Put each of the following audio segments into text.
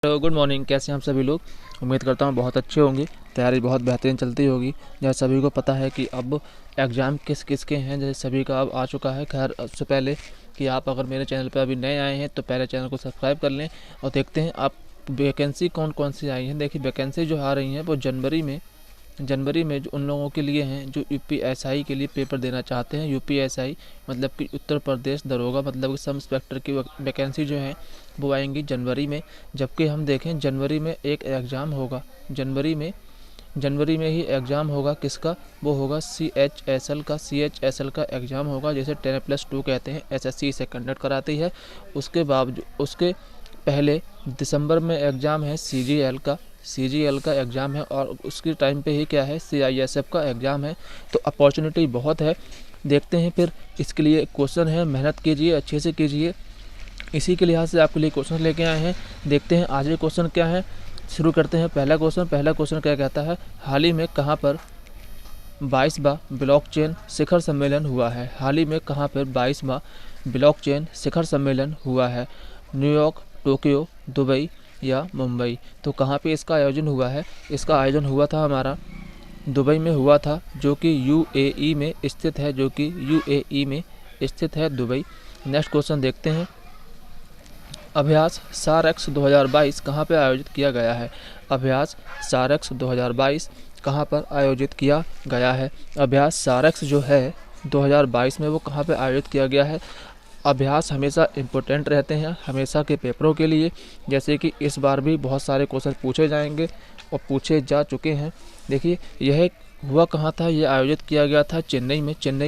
तो good morning. कैसे हैं हम सभी लोग? उम्मीद करता हूँ बहुत अच्छे होंगे। तैयारी बहुत बेहतरीन चलती होगी। जैसे सभी को पता है कि अब एग्ज़ाम किस किस के हैं, जैसे सभी का अब आ चुका है। खैर उससे पहले कि आप अगर मेरे चैनल पर अभी नए आए हैं तो पहले चैनल को सब्सक्राइब कर लें और देखते हैं आप वैकेंसी कौन कौन सी आई हैं। देखिए वैकेंसी जो आ रही हैं वो जनवरी में जो उन लोगों के लिए हैं जो यूपीएसआई के लिए पेपर देना चाहते हैं। यूपीएसआई मतलब कि उत्तर प्रदेश दरोगा मतलब कि सब इंस्पेक्टर की वैकेंसी जो है वो आएंगी जनवरी में। जबकि हम देखें जनवरी में एक एग्ज़ाम होगा, जनवरी में ही एग्ज़ाम होगा। किसका? वो होगा CHSL का एग्ज़ाम होगा, जैसे 10+2 कहते हैं। SSC से कंडक्ट कराती है। उसके उसके पहले दिसंबर में एग्ज़ाम है CGL का एग्ज़ाम है और उसके टाइम पे ही क्या है CISF का एग्ज़ाम है। तो अपॉर्चुनिटी बहुत है। देखते हैं फिर इसके लिए क्वेश्चन है, मेहनत कीजिए, अच्छे से कीजिए। इसी के लिहाज से आपके लिए क्वेश्चन लेके आए हैं। देखते हैं आज के क्वेश्चन क्या है। शुरू करते हैं। पहला क्वेश्चन क्या कहता है? हाल ही में कहाँ पर 22वां ब्लॉकचेन शिखर सम्मेलन हुआ है? हाल ही में कहाँ पर 22वां ब्लॉकचेन शिखर सम्मेलन हुआ है? न्यूयॉर्क, टोक्यो, दुबई या मुंबई? तो कहाँ पे इसका आयोजन हुआ है? इसका आयोजन हुआ था हमारा दुबई में हुआ था, जो कि UAE में स्थित है दुबई। नेक्स्ट क्वेश्चन देखते हैं। अभ्यास सारेक्स 2022 कहाँ पर आयोजित किया गया है? अभ्यास सारेक्स 2022 कहाँ पर आयोजित किया गया है? अभ्यास सारेक्स जो है 2022 में वो कहाँ पर आयोजित किया गया है? अभ्यास हमेशा इम्पोर्टेंट रहते हैं हमेशा के पेपरों के लिए, जैसे कि इस बार भी बहुत सारे क्वेश्चन पूछे जाएंगे और पूछे जा चुके हैं। देखिए यह हुआ कहाँ था? यह आयोजित किया गया था चेन्नई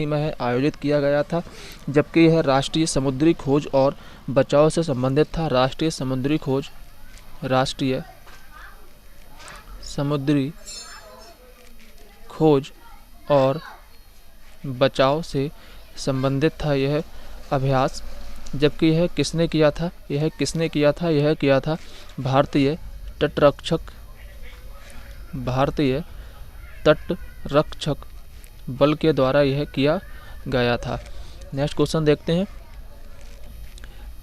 में है आयोजित किया गया था। जबकि यह राष्ट्रीय समुद्री खोज और बचाव से संबंधित था। राष्ट्रीय समुद्री खोज और बचाव से संबंधित था यह अभ्यास। जबकि यह किसने किया था? यह किया था भारतीय तटरक्षक बल के द्वारा यह किया गया था। नेक्स्ट क्वेश्चन देखते हैं।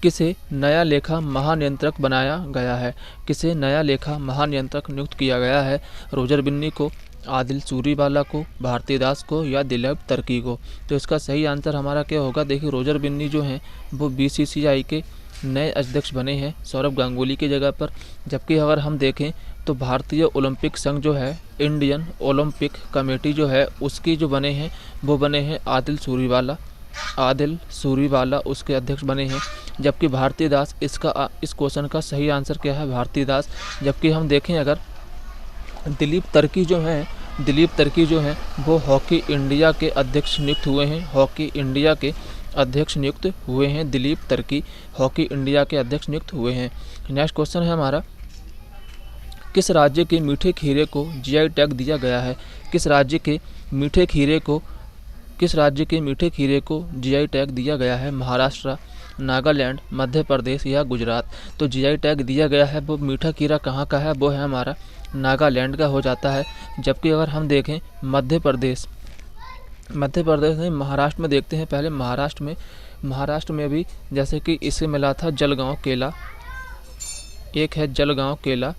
किसे नया लेखा महानियंत्रक बनाया गया है? किसे नया लेखा महानियंत्रक नियुक्त किया गया है? रोजर बिन्नी को, आदिल सूरीवाला को, भारती दास को या दिलीप तर्की को? तो इसका सही आंसर हमारा क्या होगा? देखिए रोजर बिन्नी जो हैं वो BCCI के नए अध्यक्ष बने हैं सौरभ गांगुली की जगह पर। जबकि अगर हम देखें तो भारतीय ओलंपिक संघ जो है, इंडियन ओलंपिक कमेटी जो है, उसकी जो बने हैं वो बने हैं आदिल सूरीवाला उसके अध्यक्ष बने हैं। जबकि भारती दास इस क्वेश्चन का सही आंसर क्या है? भारती दास। जबकि हम देखें अगर दिलीप तर्की जो हैं वो हॉकी इंडिया के अध्यक्ष नियुक्त हुए हैं दिलीप तर्की हॉकी इंडिया के अध्यक्ष नियुक्त हुए हैं। नेक्स्ट क्वेश्चन है हमारा। किस राज्य के मीठे खीरे को GI टैग दिया गया है? किस राज्य के मीठे खीरे को GI टैग दिया गया है? महाराष्ट्र, नागालैंड, मध्य प्रदेश या गुजरात? तो GI टैग दिया गया है वो मीठा खीरा कहाँ का है? वो है हमारा नागालैंड का हो जाता है। जबकि अगर हम देखें मध्य प्रदेश नहीं, महाराष्ट्र में देखते हैं। पहले महाराष्ट्र में भी जैसे कि इसे मिला था जलगांव केला, एक है जलगांव केला,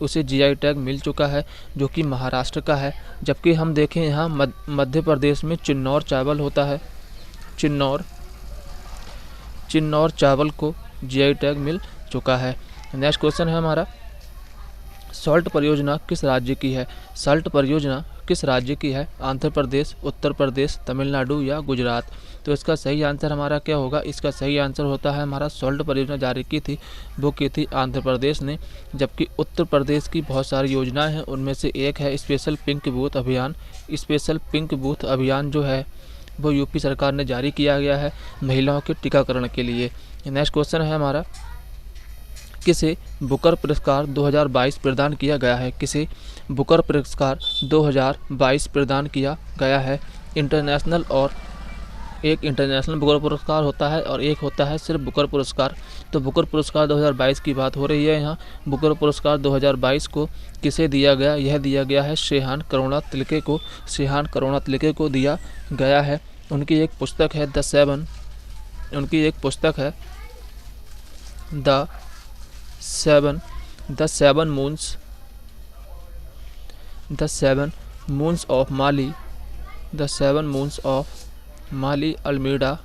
उसे GI टैग मिल चुका है जो कि महाराष्ट्र का है। जबकि हम देखें यहाँ मध्य प्रदेश में चिन्नौर चावल होता है, चिन्नौर चावल को GI टैग मिल चुका है। नेक्स्ट क्वेश्चन है हमारा। सॉल्ट परियोजना किस राज्य की है? सॉल्ट परियोजना किस राज्य की है? आंध्र प्रदेश, उत्तर प्रदेश, तमिलनाडु या गुजरात? तो इसका सही आंसर हमारा क्या होगा? इसका सही आंसर होता है हमारा सॉल्ट परियोजना जारी की थी आंध्र प्रदेश ने। जबकि उत्तर प्रदेश की बहुत सारी योजनाएं हैं, उनमें से एक है स्पेशल पिंक बूथ अभियान जो है वो यूपी सरकार ने जारी किया गया है महिलाओं के टीकाकरण के लिए। नेक्स्ट क्वेश्चन है हमारा। किसे बुकर पुरस्कार 2022 प्रदान किया गया है? किसे बुकर पुरस्कार 2022 प्रदान किया गया है? इंटरनेशनल बुकर पुरस्कार होता है और एक होता है सिर्फ बुकर पुरस्कार। तो बुकर पुरस्कार 2022 की बात हो रही है यहाँ। बुकर पुरस्कार 2022 को किसे दिया गया? यह दिया गया है शेहान करुणा तिलके को दिया गया है। उनकी एक पुस्तक है the 7 the seven moons of Mali, the seven moons of Mali Almeida,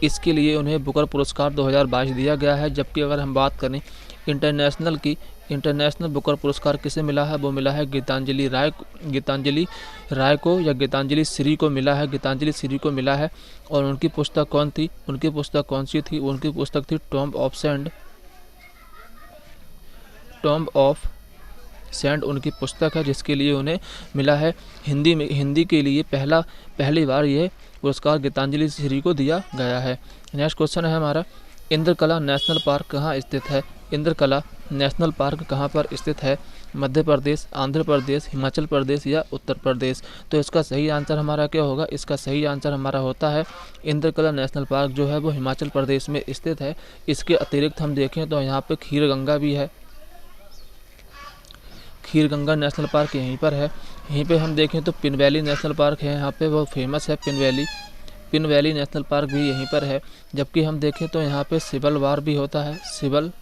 इसके लिए उन्हें बुकर पुरस्कार 2022 दिया गया है। जबकि अगर हम बात करें इंटरनेशनल की, इंटरनेशनल बुकर पुरस्कार किसे मिला है, वो मिला है गीतांजलि राय को या गीतांजलि श्री को मिला है, गीतांजलि श्री को मिला है। और उनकी पुस्तक कौन थी, उनकी पुस्तक कौन सी थी, उनकी पुस्तक थी टॉम्ब ऑफ सैंड उनकी पुस्तक है, जिसके लिए उन्हें मिला है। हिंदी के लिए पहली बार यह पुरस्कार गीतांजलि श्री को दिया गया है। नेक्स्ट क्वेश्चन है हमारा, इंद्रकला नेशनल पार्क कहाँ स्थित है। इंद्रकला नेशनल पार्क कहाँ पर स्थित है, मध्य प्रदेश, आंध्र प्रदेश, हिमाचल प्रदेश या उत्तर प्रदेश। तो इसका सही आंसर हमारा क्या होगा, इसका सही आंसर हमारा होता है इंद्रकला नेशनल पार्क जो है वो हिमाचल प्रदेश में स्थित है। इसके अतिरिक्त हम देखें तो यहाँ पे खीरगंगा भी है, खीरगंगा नेशनल पार्क यहीं पर है। यहीं पे हम देखें तो पिन वैली नेशनल पार्क है, यहाँ पे वो फेमस है पिन वैली नेशनल पार्क भी यहीं पर है। जबकि हम देखें तो यहाँ पे सिबल बार भी होता है, सिबल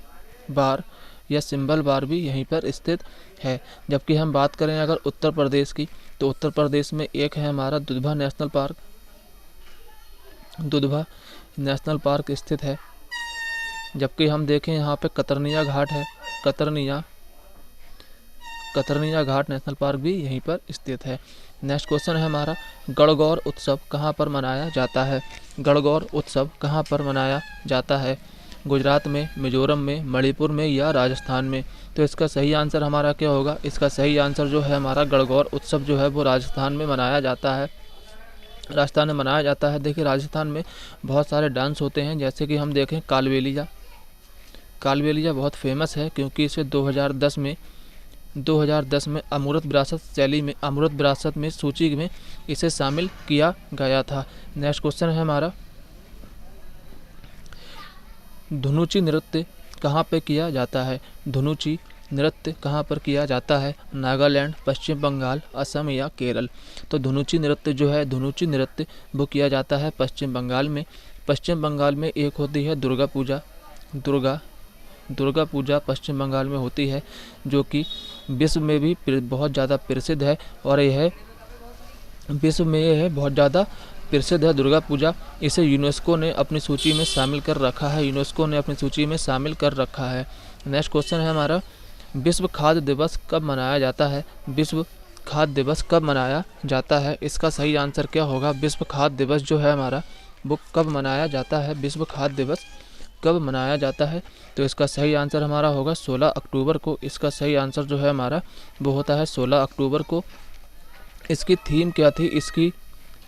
बार या सिंबल बार भी यहीं पर स्थित है। जबकि हम बात करें अगर उत्तर प्रदेश की, तो उत्तर प्रदेश में एक है हमारा दुधवा नेशनल पार्क स्थित है। जबकि हम देखें यहाँ पे कतरनिया घाट है, कतरनिया घाट नेशनल पार्क भी यहीं पर स्थित है। नेक्स्ट क्वेश्चन है हमारा, गणगौर उत्सव कहाँ पर मनाया जाता है। गणगौर उत्सव कहाँ पर मनाया जाता है, गुजरात में, मिजोरम में, मणिपुर में या राजस्थान में। तो इसका सही आंसर हमारा क्या होगा, इसका सही आंसर जो है हमारा गणगौर उत्सव जो है वो राजस्थान में मनाया जाता है, राजस्थान में मनाया जाता है। देखिए राजस्थान में बहुत सारे डांस होते हैं, जैसे कि हम देखें कालबेलिया बहुत फेमस है, क्योंकि इसे 2010 में अमृत विरासत में सूची में इसे शामिल किया गया था। नेक्स्ट क्वेश्चन है हमारा, धुनुची नृत्य कहाँ पे किया जाता है। धुनुची नृत्य कहाँ पर किया जाता है, नागालैंड, पश्चिम बंगाल, असम या केरल। तो धुनुची नृत्य वो किया जाता है पश्चिम बंगाल में। पश्चिम बंगाल में एक होती है दुर्गा पूजा पश्चिम बंगाल में होती है, जो कि विश्व में भी बहुत ज़्यादा प्रसिद्ध है। और यह विश्व में यह बहुत ज़्यादा प्रसिद्ध है दुर्गा पूजा। इसे यूनेस्को ने अपनी सूची में शामिल कर रखा है। नेक्स्ट क्वेश्चन है हमारा, विश्व खाद्य दिवस कब मनाया जाता है। विश्व खाद्य दिवस कब मनाया जाता है, इसका सही आंसर क्या होगा। विश्व खाद्य दिवस जो है हमारा वो कब मनाया जाता है, विश्व खाद्य दिवस कब मनाया जाता है। तो इसका सही आंसर हमारा होगा 16 अक्टूबर को। इसका सही आंसर जो है हमारा वो होता है 16 अक्टूबर को। इसकी थीम क्या थी, इसकी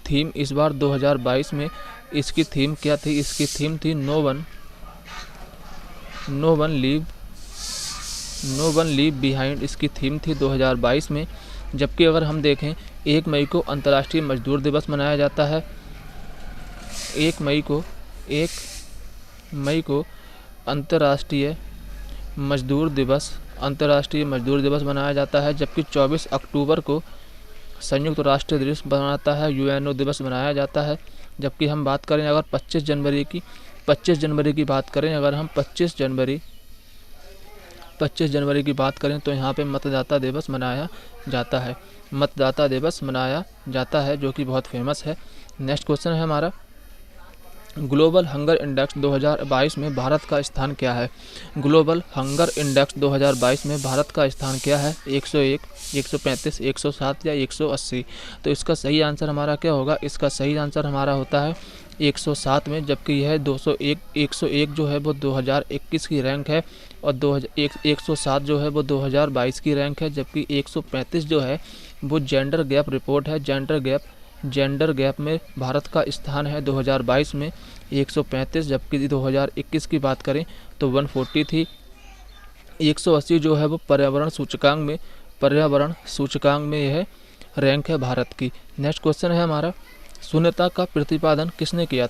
थीम इस बार 2022 में इसकी थीम क्या थी, इसकी थीम थी नो वन लीव बिहाइंड, इसकी थीम थी 2022 में। जबकि अगर हम देखें 1 मई को अंतर्राष्ट्रीय मजदूर दिवस मनाया जाता है। 1 मई को अंतर्राष्ट्रीय मजदूर दिवस मनाया जाता है। जबकि 24 अक्टूबर को संयुक्त राष्ट्र दिवस मनाता है, यूएनओ दिवस मनाया जाता है। जबकि हम बात करें अगर 25 जनवरी की बात करें, अगर हम 25 जनवरी की बात करें तो यहाँ पे मतदाता दिवस मनाया जाता है, जो कि बहुत फेमस है। नेक्स्ट क्वेश्चन है हमारा, ग्लोबल हंगर इंडेक्स 2022 में भारत का स्थान क्या है। ग्लोबल हंगर इंडेक्स 2022 में भारत का स्थान क्या है, 101, 135, 107 या 180। तो इसका सही आंसर हमारा क्या होगा, इसका सही आंसर हमारा होता है 107 में। जबकि यह 101 जो है वो 2021 की रैंक है, और 107 जो है वो 2022 की रैंक है। जबकि 135 जो है वो जेंडर गैप रिपोर्ट है, जेंडर गैप में भारत का स्थान है 2022 में 135। जबकि 2021 की बात करें तो 140 थी। 180 जो है वो पर्यावरण सूचकांक में यह रैंक है भारत की। नेक्स्ट क्वेश्चन है हमारा, शून्यता का प्रतिपादन किसने किया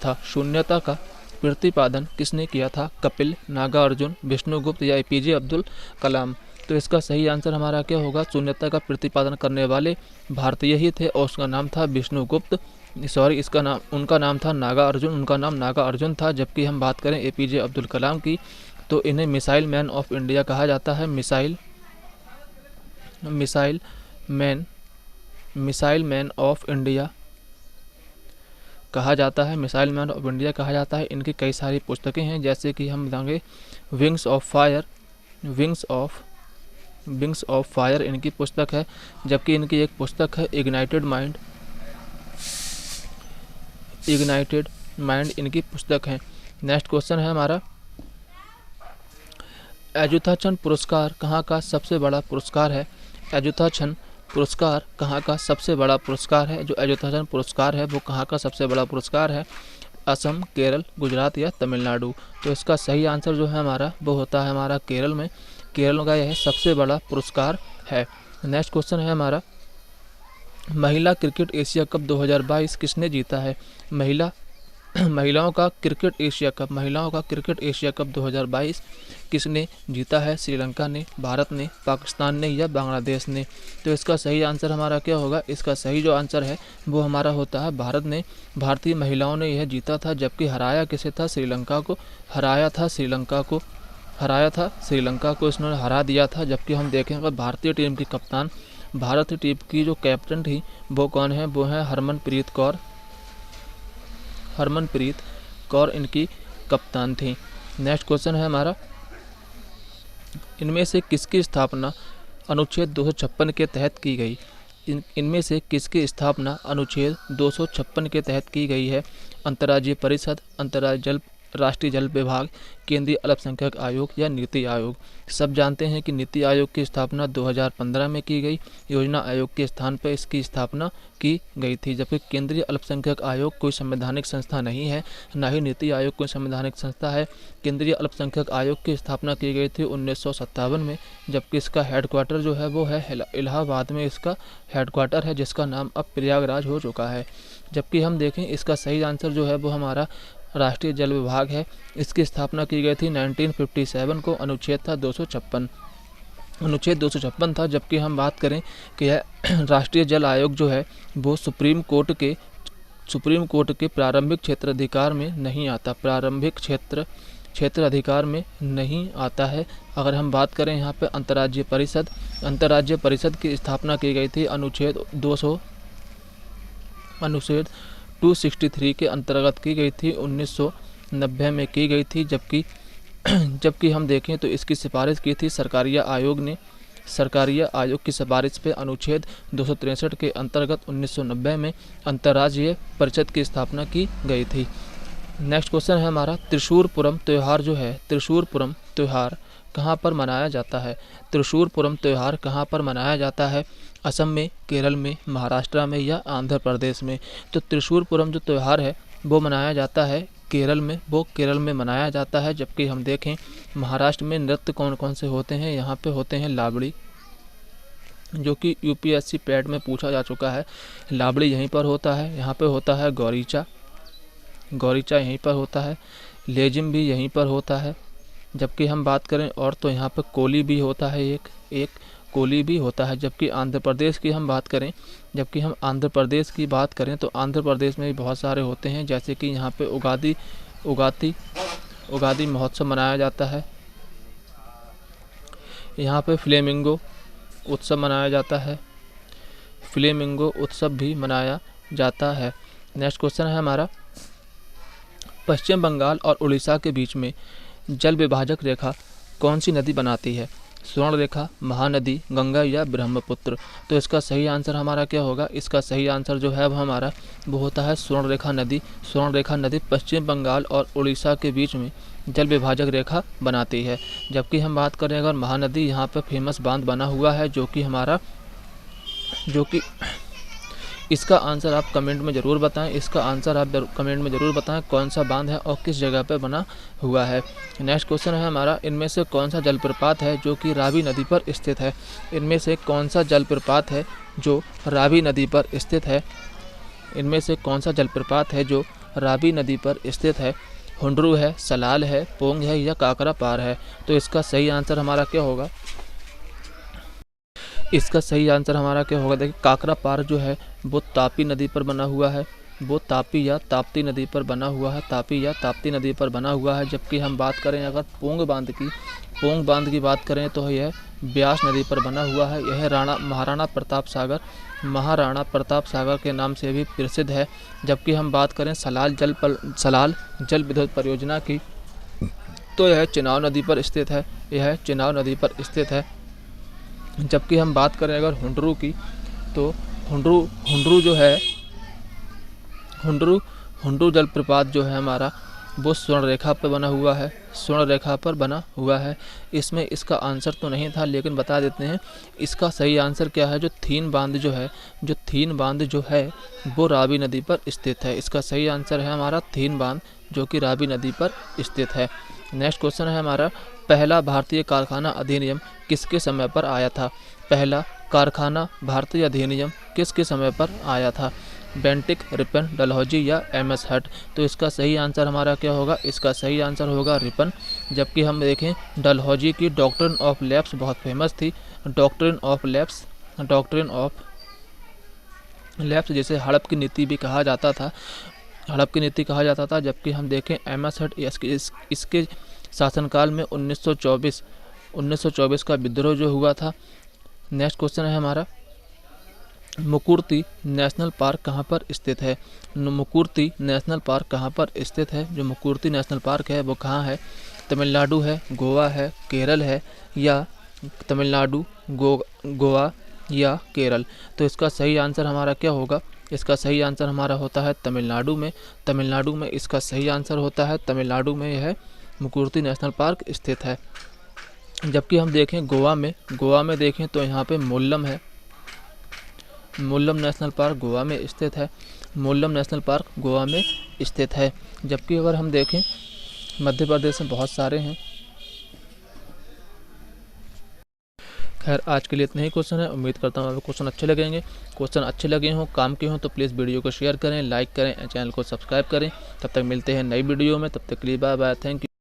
था। कपिल, नागार्जुन, विष्णुगुप्त या एपीजे अब्दुल कलाम। तो इसका सही आंसर हमारा क्या होगा, शून्यता का प्रतिपादन करने वाले भारतीय ही थे, और उसका नाम था विष्णुगुप्त, उनका नाम था नागार्जुन था। जबकि हम बात करें एपीजे अब्दुल कलाम की, तो इन्हें मिसाइल मैन ऑफ इंडिया कहा जाता है। मिसाइल मैन ऑफ इंडिया कहा जाता है। मिसाइल मैन ऑफ इंडिया कहा जाता है। इनकी कई सारी पुस्तकें हैं, जैसे कि हम बताएंगे विंग्स ऑफ फायर इनकी पुस्तक है, जबकि इनकी एक पुस्तक है इग्नाइटेड माइंड इनकी पुस्तक है। नेक्स्ट क्वेश्चन है हमारा, अजूथाचंद पुरस्कार कहाँ का सबसे बड़ा पुरस्कार है? अजूथाचंद पुरस्कार कहाँ का सबसे बड़ा पुरस्कार है? जो अजूथाचंद पुरस्कार है वो कहाँ का सबसे बड़ा पुरस्कार है? असम, केरल, गुजरात या तमिलनाडु? तो इसका सही आंसर जो है हमारा वो होता है हमारा केरल में। केरल का यह सबसे बड़ा पुरस्कार है। नेक्स्ट क्वेश्चन है हमारा, महिला क्रिकेट एशिया कप 2022 किसने जीता है? महिलाओं का क्रिकेट एशिया कप 2022 किसने जीता है? श्रीलंका ने, भारत ने, पाकिस्तान ने या बांग्लादेश ने? तो इसका सही आंसर हमारा क्या होगा? इसका सही जो आंसर है वो हमारा होता है भारत ने। भारतीय महिलाओं ने यह जीता था, जबकि हराया किसे था? श्रीलंका को हराया था। श्रीलंका को इसने हरा दिया था। जबकि हम देखेंगे भारतीय टीम की कप्तान, भारतीय टीम की जो कैप्टन थी वो कौन है? वो है हरमनप्रीत कौर इनकी कप्तान थी। नेक्स्ट क्वेश्चन है हमारा, इनमें से किसकी स्थापना अनुच्छेद 256 के तहत की गई? इनमें से किसकी स्थापना अनुच्छेद 256 के तहत की गई है? अंतर्राज्यीय परिषद, राष्ट्रीय जल विभाग, केंद्रीय अल्पसंख्यक आयोग या नीति आयोग? सब जानते हैं कि नीति आयोग की स्थापना 2015 में की गई। योजना आयोग के स्थान पर इसकी स्थापना की गई थी। जबकि केंद्रीय अल्पसंख्यक आयोग कोई संवैधानिक संस्था नहीं है, ना ही नीति आयोग कोई संवैधानिक संस्था है। केंद्रीय अल्पसंख्यक आयोग की स्थापना की गई थी 1957 में, जबकि इसका हेडक्वार्टर जो है वो है इलाहाबाद में इसका हेडक्वार्टर है, जिसका नाम अब प्रयागराज हो चुका है। जबकि हम देखें इसका सही आंसर जो है वो हमारा राष्ट्रीय जल विभाग है। इसकी स्थापना की गई थी 1957 को। अनुच्छेद था 256 था। जबकि हम बात करें कि राष्ट्रीय जल आयोग जो है वो सुप्रीम कोर्ट के प्रारंभिक क्षेत्र अधिकार में नहीं आता। क्षेत्र अधिकार में नहीं आता है। अगर हम बात करें यहाँ पे अंतर्राज्यीय परिषद की स्थापना की गई थी अनुच्छेद 263 के अंतर्गत की गई थी, 1990 में की गई थी। जबकि हम देखें तो इसकी सिफारिश की थी सरकारिया आयोग ने। सरकारिया आयोग की सिफारिश पे अनुच्छेद 263 के अंतर्गत 1990 में अंतर्राज्यीय परिषद की स्थापना की गई थी। नेक्स्ट क्वेश्चन है हमारा, त्रिशूरपुरम त्यौहार जो है, त्रिशूरपुरम त्यौहार कहाँ पर मनाया जाता है? त्रिशूरपुरम त्यौहार कहाँ पर मनाया जाता है? असम में, केरल में, महाराष्ट्र में या आंध्र प्रदेश में? तो त्रिशूरपुरम जो त्यौहार है वो मनाया जाता है केरल में मनाया जाता है। जबकि हम देखें महाराष्ट्र में नृत्य कौन कौन से होते हैं? यहाँ पे होते हैं लावड़ी, जो कि यूपीएससी पैड में पूछा जा चुका है। लावड़ी यहीं पर होता है। यहाँ पे होता है गौरीचा यहीं पर होता है। लेजिम भी यहीं पर होता है। जबकि हम बात करें और तो यहाँ पर कोली भी होता है, एक कोली भी होता है। जबकि आंध्र प्रदेश की हम बात करें तो आंध्र प्रदेश में भी बहुत सारे होते हैं, जैसे कि यहाँ पे उगादी महोत्सव मनाया जाता है। यहाँ पे फ्लेमिंगो उत्सव मनाया जाता है। फ्लेमिंगो उत्सव भी मनाया जाता है। नेक्स्ट क्वेश्चन है हमारा, पश्चिम बंगाल और उड़ीसा के बीच में जल विभाजक रेखा कौन सी नदी बनाती है? स्वर्ण रेखा, महानदी, गंगा या ब्रह्मपुत्र? तो इसका सही आंसर हमारा क्या होगा? इसका सही आंसर जो है वो होता है स्वर्ण रेखा नदी। स्वर्ण रेखा नदी पश्चिम बंगाल और उड़ीसा के बीच में जल विभाजक रेखा बनाती है। जबकि हम बात करें अगर महानदी, यहाँ पर फेमस बांध बना हुआ है जो कि इसका आंसर आप कमेंट में ज़रूर बताएं। कौन सा बांध है और किस जगह पर बना हुआ है। नेक्स्ट क्वेश्चन है हमारा, इनमें से कौन सा जलप्रपात है जो कि रावी नदी पर स्थित है? इनमें से कौन सा जलप्रपात है जो रावी नदी पर स्थित है? इनमें से कौन सा जलप्रपात है जो रावी नदी पर स्थित है? हुंडरू है, सलाल है, पोंग है या काकरा पार है? तो इसका सही आंसर हमारा क्या होगा? देखिए काकरा पार जो है वो तापी नदी पर बना हुआ है। वो तापी या ताप्ती नदी पर बना हुआ है, तापी या ताप्ती नदी पर बना हुआ है। जबकि हम बात करें अगर पोंग बांध की बात करें तो यह ब्यास नदी पर बना हुआ है। यह महाराणा प्रताप सागर के नाम से भी प्रसिद्ध है। जबकि हम बात करें सलाल जल विद्युत परियोजना की तो यह चिनाब नदी पर स्थित है। जबकि हम बात करें अगर हुंडरू की तो हुंडरू जो है, हुंडरू जलप्रपात जो है हमारा, वो स्वर्ण रेखा पर बना हुआ है। इसमें इसका आंसर तो नहीं था, लेकिन बता देते हैं इसका सही आंसर क्या है। जो थीन बांध जो है वो रावी नदी पर स्थित है। इसका सही आंसर है हमारा थीन बांध, जो कि रावी नदी पर स्थित है। नेक्स्ट क्वेश्चन है हमारा, पहला भारतीय कारखाना अधिनियम किसके समय पर आया था? पहला कारखाना भारतीय अधिनियम किसके समय पर आया था? बेंटिक, रिपन, डलहौजी या एमएस हट? तो इसका सही आंसर हमारा क्या होगा? इसका सही आंसर होगा रिपन। जबकि हम देखें डलहौजी की डॉक्ट्रिन ऑफ लैप्स बहुत फेमस थी। डॉक्ट्रिन ऑफ लैप्स जिसे हड़प की नीति भी कहा जाता था, जबकि हम देखें एमएस हट इसके शासनकाल में 1924 का विद्रोह जो हुआ था। नेक्स्ट क्वेश्चन है हमारा, मुकुर्ती नेशनल पार्क कहाँ पर स्थित है? मुकुर्ती नेशनल पार्क कहाँ पर स्थित है? जो मुकुर्ती नेशनल पार्क है वो कहाँ है? तमिलनाडु है, गोवा है, केरल है या तमिलनाडु, गोवा या केरल? तो इसका सही आंसर हमारा क्या होगा? इसका सही आंसर हमारा होता है तमिलनाडु में इसका सही आंसर होता है तमिलनाडु में यह मुकुर्ती नेशनल पार्क स्थित है। जबकि हम देखें गोवा में देखें तो यहाँ पे मोल्लम नेशनल पार्क गोवा में स्थित है। जबकि अगर हम देखें मध्य प्रदेश में बहुत सारे हैं। खैर आज के लिए इतने ही क्वेश्चन है। उम्मीद करता हूँ आपको क्वेश्चन अच्छे लगेंगे। क्वेश्चन अच्छे लगे हों, काम के हों तो प्लीज़ वीडियो को शेयर करें, लाइक करें, चैनल को सब्सक्राइब करें। तब तक मिलते हैं नई वीडियो में, तब तक के लिए बाय बाय, थैंक यू।